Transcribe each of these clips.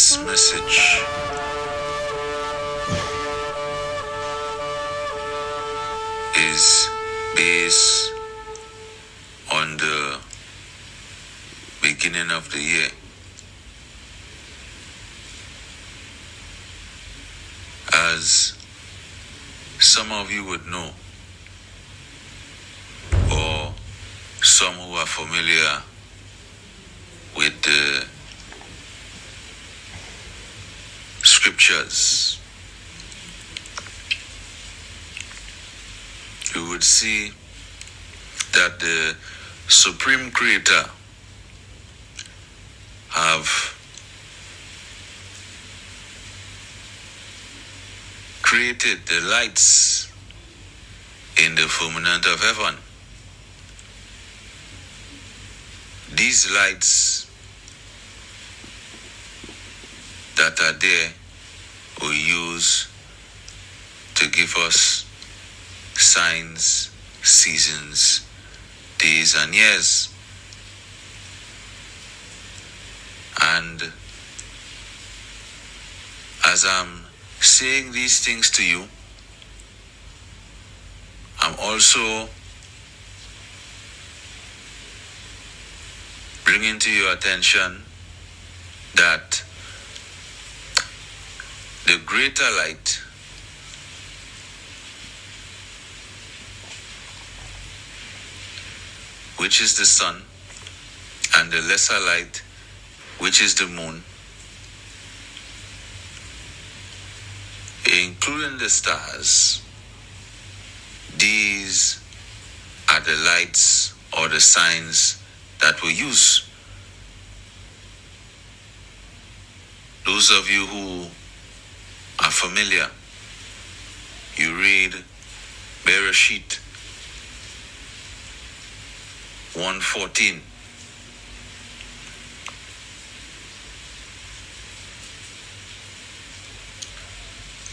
This message is based on the beginning of the year. As some of you would know, or some who are familiar with the scriptures, you would see that the Supreme Creator have created the lights in the firmament of heaven. These lights that are there we use to give us signs, seasons, days and years. And as I'm saying these things to you, I'm also bringing to your attention that the greater light which is the sun, and the lesser light, which is the moon, including the stars, these are the lights or the signs that we use. Those of you who are familiar, you read Bereshit 1:14.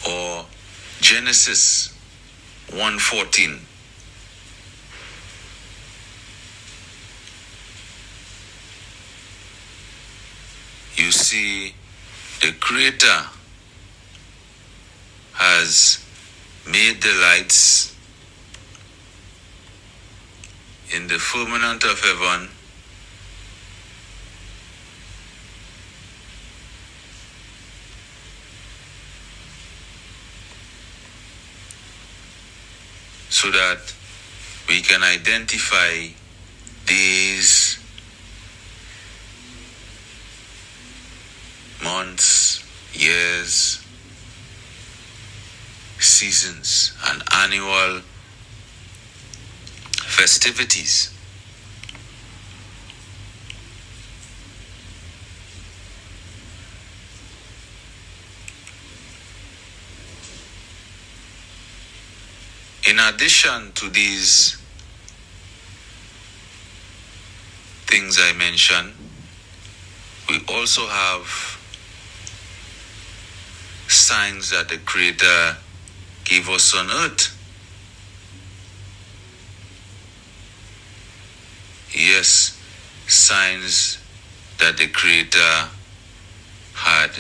Or Genesis 1:14. You see, the Creator has made the lights in the firmament of heaven so that we can identify days, months, years, seasons, and annual festivities. In addition to these things I mentioned, we also have signs that the Creator gave us on earth. Yes, signs that the Creator had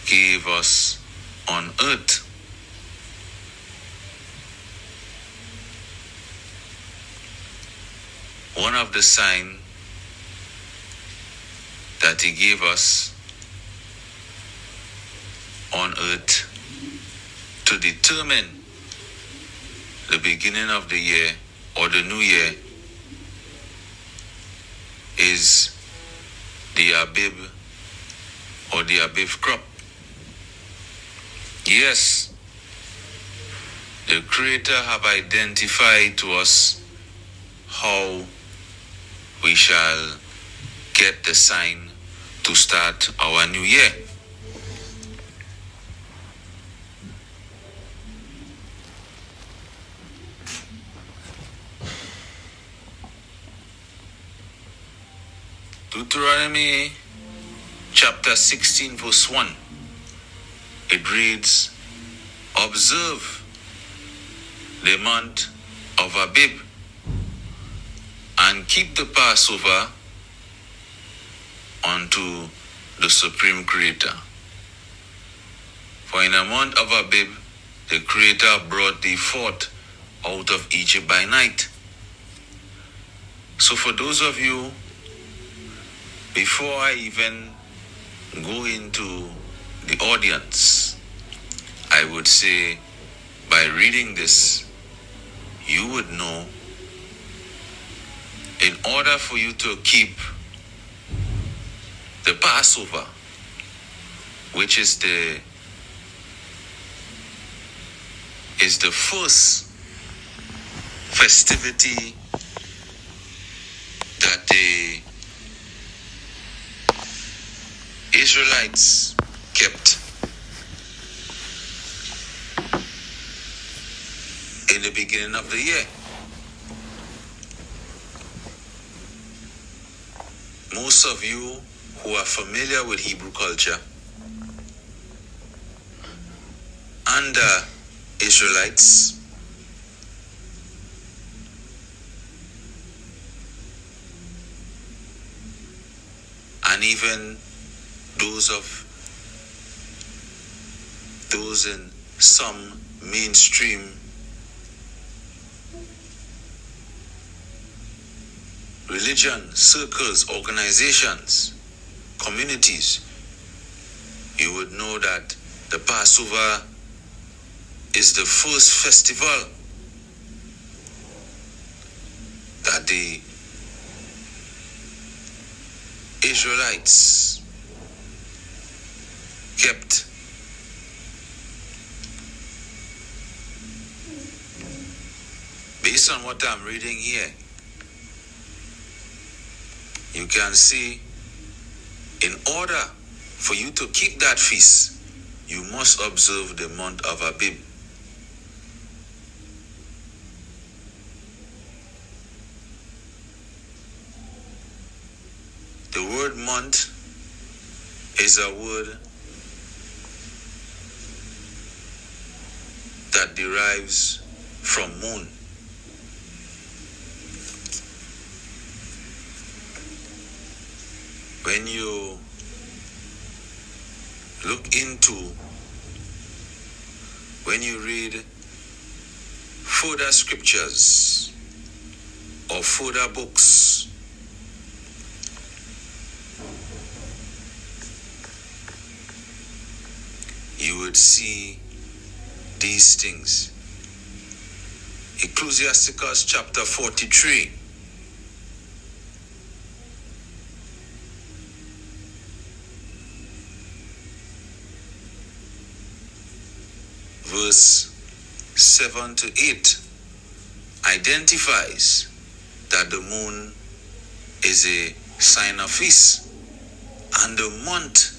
gave us on earth. One of the signs that He gave us on earth to determine the beginning of the year or the new year is the ABIB or the ABIV crop. Yes, the Creator have identified to us how we shall get the sign to start our new year. Deuteronomy chapter 16 verse 1. It reads, "Observe the month of Abib and keep the Passover unto the Supreme Creator. For in the month of Abib, the Creator brought thee forth out of Egypt by night. So for those of you, before I even go into the audience, I would say by reading this, you would know in order for you to keep the Passover, which is the first festivity that the Israelites kept in the beginning of the year. Most of you who are familiar with Hebrew culture and Israelites and even those in some mainstream religion, circles, organizations, communities, you would know that the Passover is the first festival that the Israelites kept. Based on what I'm reading here, you can see in order for you to keep that feast, you must observe the month of Abib. The word month is a word that derives from moon. When you look into, when you read further scriptures or further books, you would see these things. Ecclesiasticus chapter 43. Verse 7 to 8 identifies that the moon is a sign of feast, and the month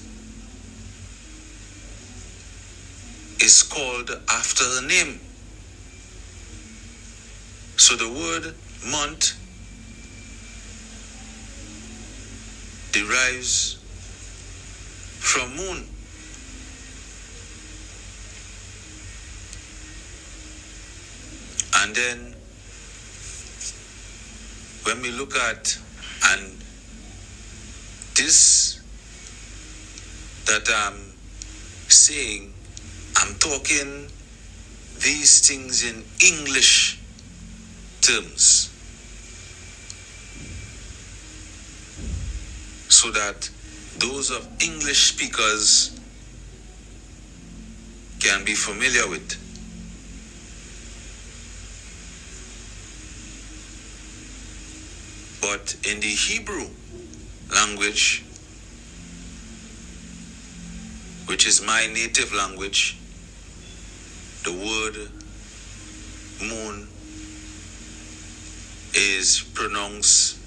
is called after her name. So the word month derives from moon. And then when we look at, and this that I'm saying, I'm talking these things in English terms, so that those of English speakers can be familiar with. But in the Hebrew language, which is my native language, the word moon is pronounced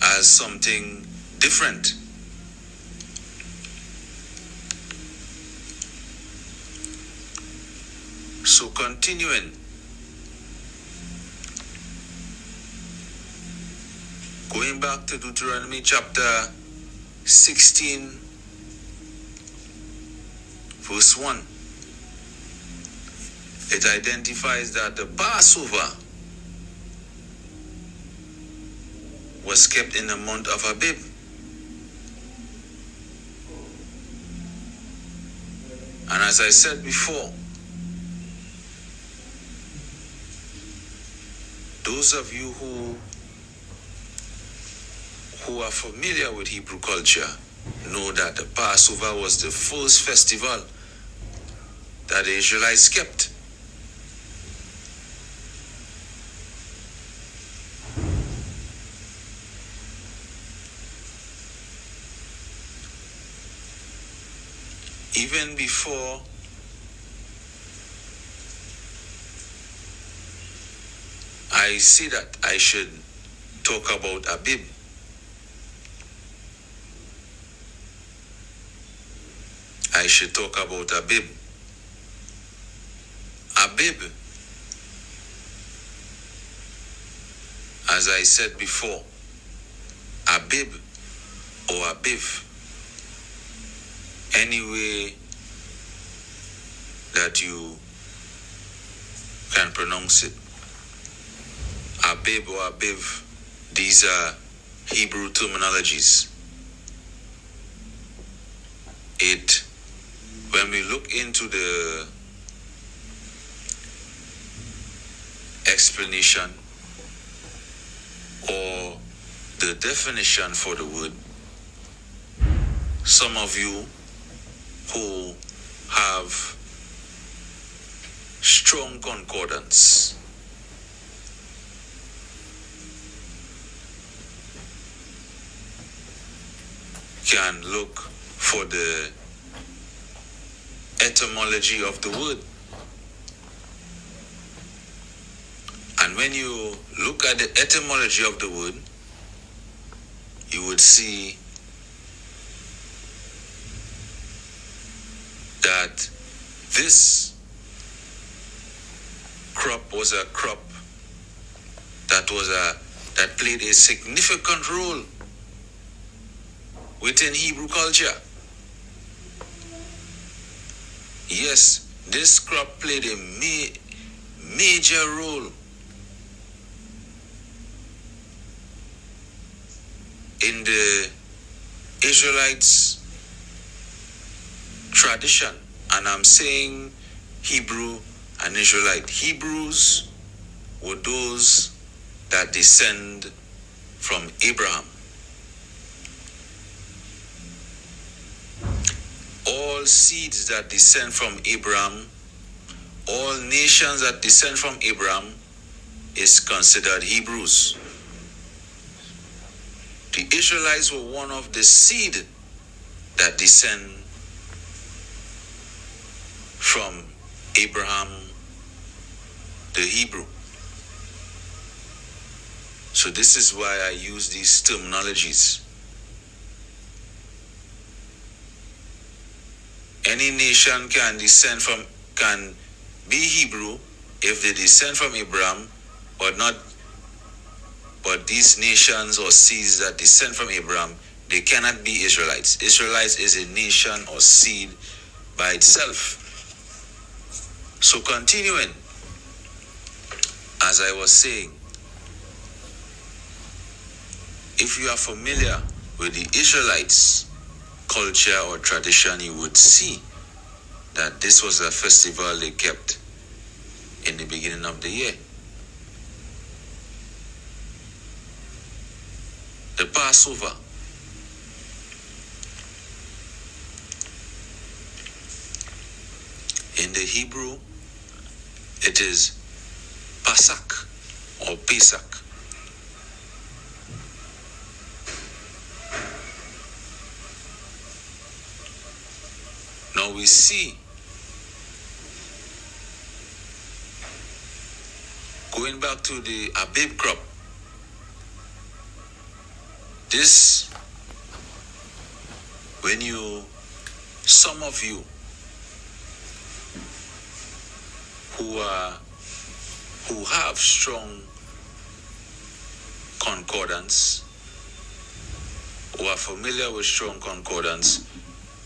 as something different. So continuing, going back to Deuteronomy chapter 16, verse 1, it identifies that the Passover was kept in the month of Abib. And as I said before, those of you who are familiar with Hebrew culture know that the Passover was the first festival that the Israelites kept. Even before I see that, I should talk about ABIB. I should talk about ABIB. ABIB, as I said before, ABIB or ABIV, any way that you can pronounce it. ABIB or ABIV, these are Hebrew terminologies. When we look into the explanation or the definition for the word, some of you who have strong concordance can look for the etymology of the word. And when you look at the etymology of the word, you would see that this crop was a crop that played a significant role within Hebrew culture. Yes, this crop played a major role in the Israelites' tradition. And I'm saying Hebrew and Israelite. Hebrews were those that descend from Abraham. All seeds that descend from Abraham, all nations that descend from Abraham is considered Hebrews. The Israelites were one of the seed that descend from Abraham, the Hebrew. So this is why I use these terminologies. Any nation can be Hebrew if they descend from Abraham, but these nations or seeds that descend from Abraham, they cannot be Israelites. Israelites is a nation or seed by itself. So continuing, as I was saying, if you are familiar with the Israelites' culture or tradition, you would see that this was a festival they kept in the beginning of the year. The Passover. In the Hebrew, it is Pasak or Pesach. Now we see, going back to the ABIB crop, this, some of you who have strong concordance, who are familiar with strong concordance,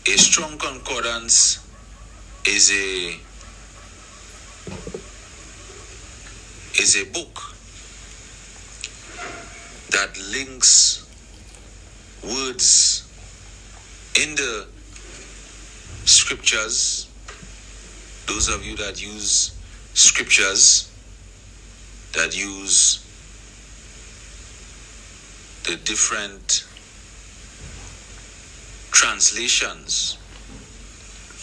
a strong concordance is a book that links words in the scriptures those of you that use scriptures, that use the different translations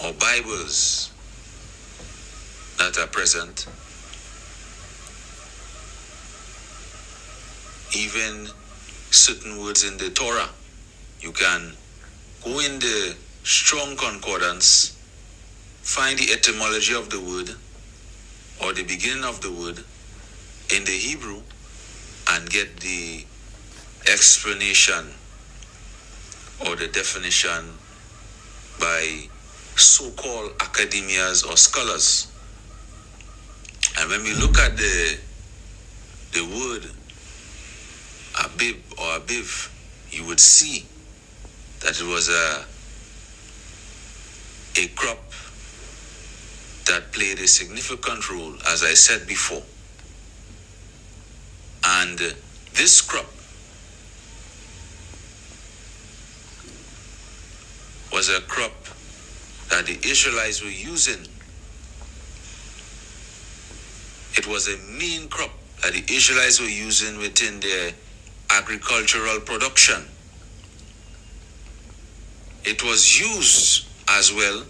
or Bibles that are present, even certain words in the Torah, you can go in the Strong Concordance, find the etymology of the word or the beginning of the word in the Hebrew and get the explanation or the definition by so-called academias or scholars. And when we look at the word ABIB or ABIV, you would see that it was a crop that played a significant role, as I said before. And this crop was a crop that the Israelites were using. It was a main crop that the Israelites were using within their agricultural production. It was used as well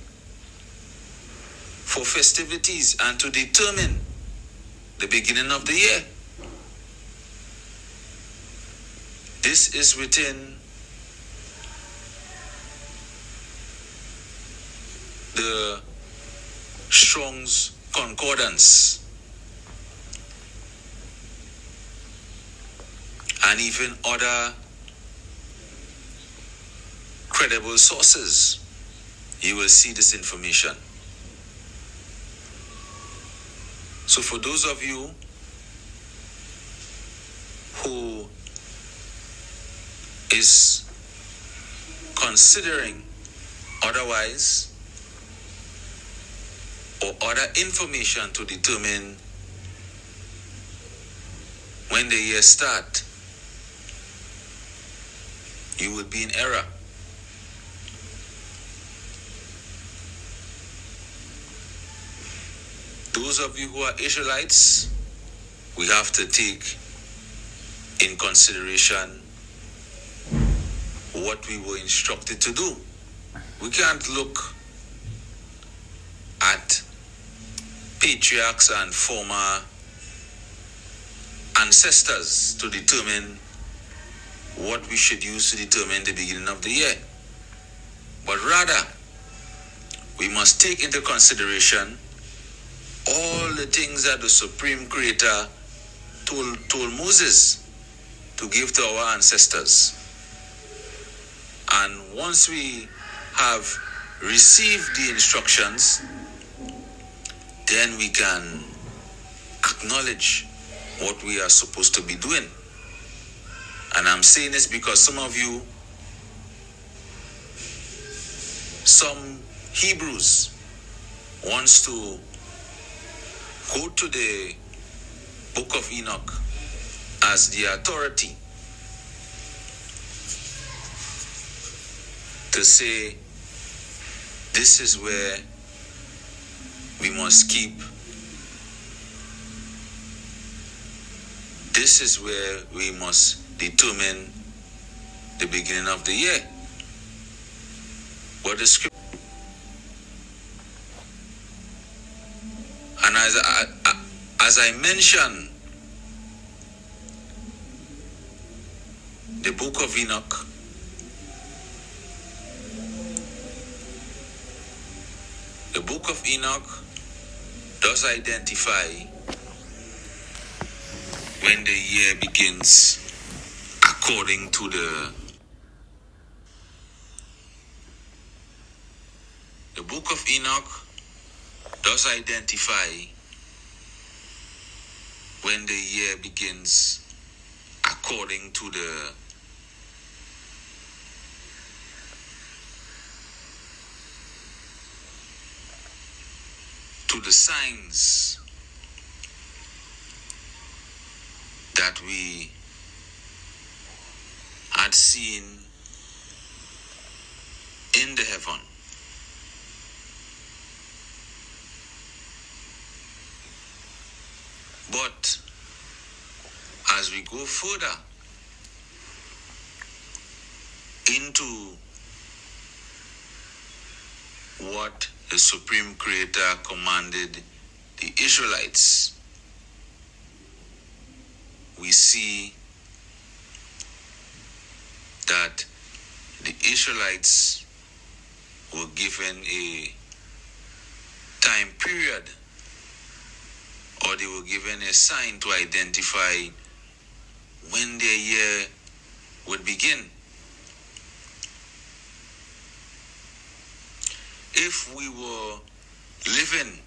for festivities and to determine the beginning of the year. This is within the Strong's Concordance and even other credible sources. You will see this information. So for those of you who is considering otherwise or other information to determine when the year start, you would be in error. Those of you who are Israelites, we have to take in consideration what we were instructed to do. We can't look at patriarchs and former ancestors to determine what we should use to determine the beginning of the year. But rather, we must take into consideration all the things that the Supreme Creator told Moses to give to our ancestors. And once we have received the instructions, then we can acknowledge what we are supposed to be doing. And I'm saying this because some of you, some Hebrews wants to go to the Book of Enoch as the authority to say this is where we must keep, this is where we must determine the beginning of the year. But the scripture, and as I mentioned, the Book of Enoch does identify when the year begins according to the Book of Enoch does identify when the year begins according to the signs that we had seen in the heaven. But as we go further into what the Supreme Creator commanded the Israelites, we see that the Israelites were given a time period, or they were given a sign to identify when their year would begin. If we were living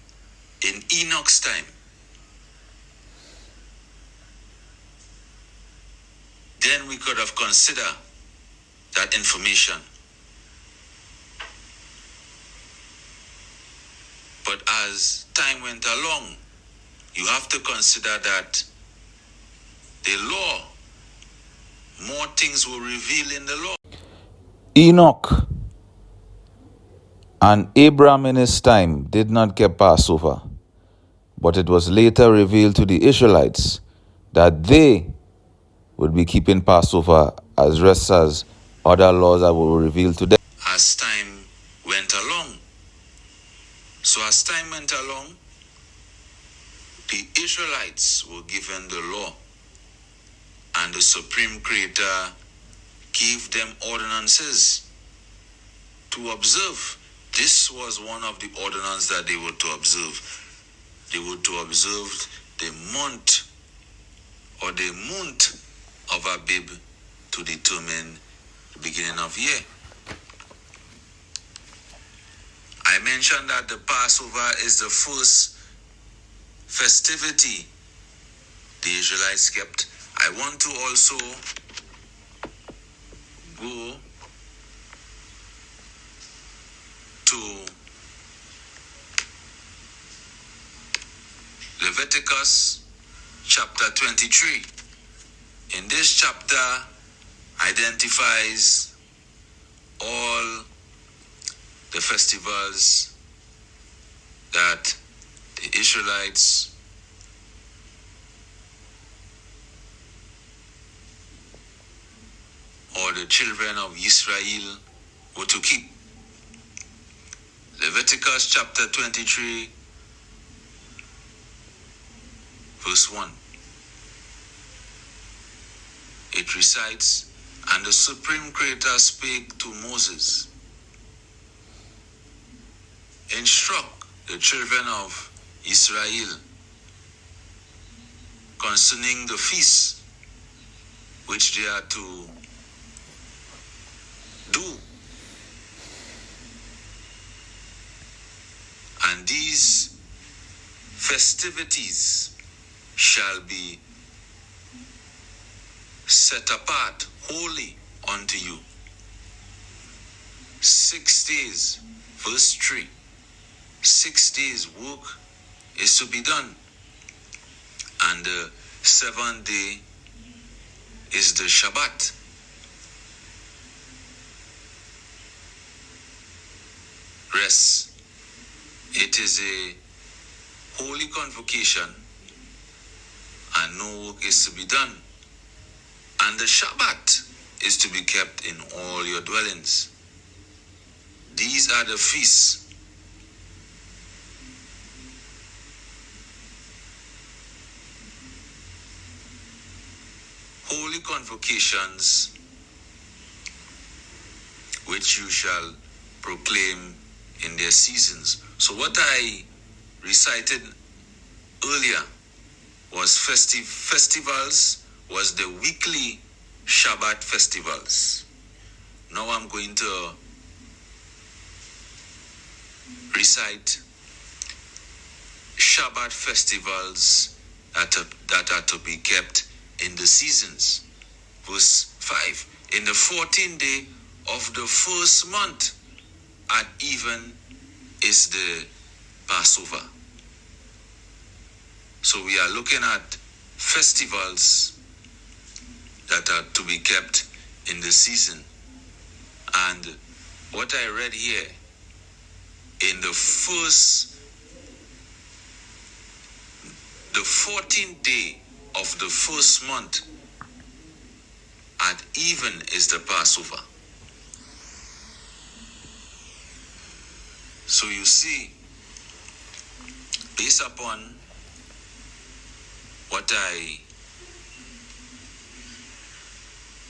in Enoch's time, then we could have considered that information. But as time went along, you have to consider that the law, more things were revealed in the law. Enoch and Abraham in his time did not keep Passover, but it was later revealed to the Israelites that they would be keeping Passover as rest as other laws that were revealed to them. As time went along. So as time went along, the Israelites were given the law, and the Supreme Creator gave them ordinances to observe. This was one of the ordinances that they were to observe. They were to observe the month or the moonth of ABIB to determine the beginning of year. I mentioned that the Passover is the first festivity the Israelites kept. I want to also go to Leviticus chapter 23. In this chapter identifies all the festivals that the Israelites or the children of Israel were to keep. Leviticus chapter 23, verse 1. It recites, "And the Supreme Creator spake to Moses, instruct the children of Israel concerning the feasts which they are to do. And these festivities shall be set apart wholly unto you. 6 days, verse 3. 6 days work is to be done, and the 7th day is the Shabbat. Rest. It is a holy convocation, and no work is to be done. And the Shabbat is to be kept in all your dwellings. These are the feasts. Holy convocations which you shall proclaim in their seasons. So what I recited earlier was festivals, was the weekly Shabbat festivals. Now I'm going to recite Shabbat festivals that are to be kept in the seasons. Verse 5. In the 14th day of the first month at even is the Passover. So we are looking at festivals that are to be kept in the season. And what I read here, in the the 14th day of the first month at even is the Passover. So you see, based upon what I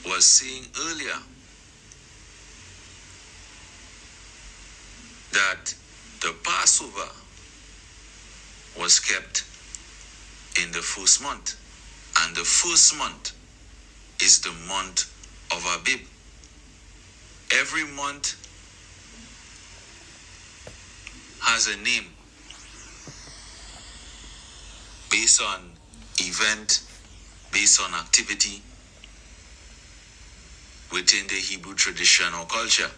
was saying earlier, that the Passover was kept in the first month, and the first month is the month of ABIB. Every month has a name based on event, based on activity within the Hebrew tradition or culture.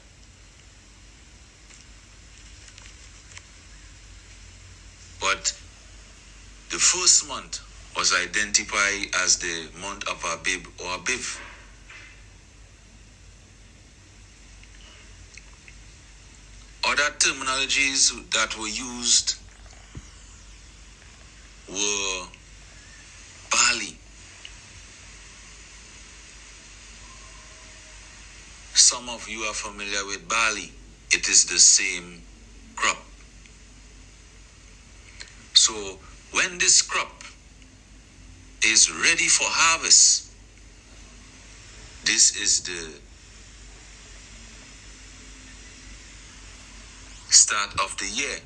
But the first month was identified as the month of ABIB or ABIV. Other terminologies that were used were barley. Some of you are familiar with barley. It is the same crop. So when this crop is ready for harvest, this is the start of the year.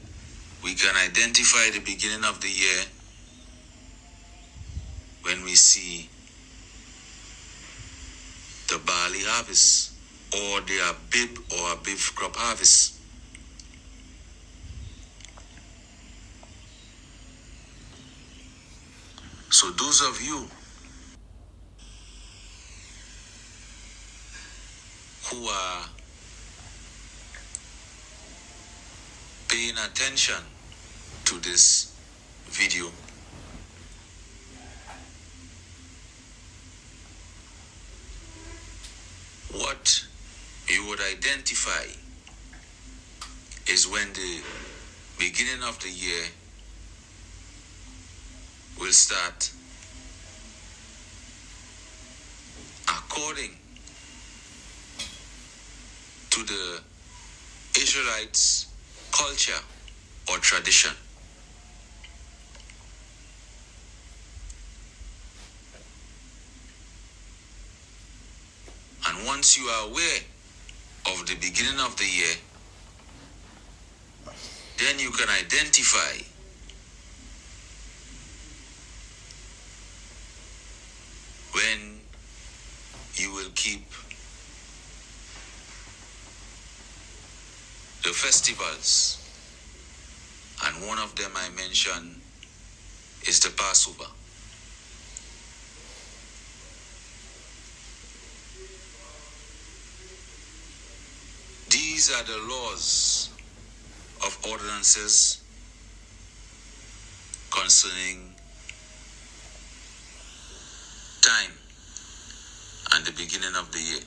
We can identify the beginning of the year when we see the barley harvest or the ABIB or ABIV crop harvest. So those of you who are paying attention to this video, what you would identify is when the beginning of the year will start according to the Israelites' culture or tradition. And once you are aware of the beginning of the year, then you can identify when you will keep the festivals, and one of them I mentioned is the Passover. These are the laws of ordinances concerning time and the beginning of the year.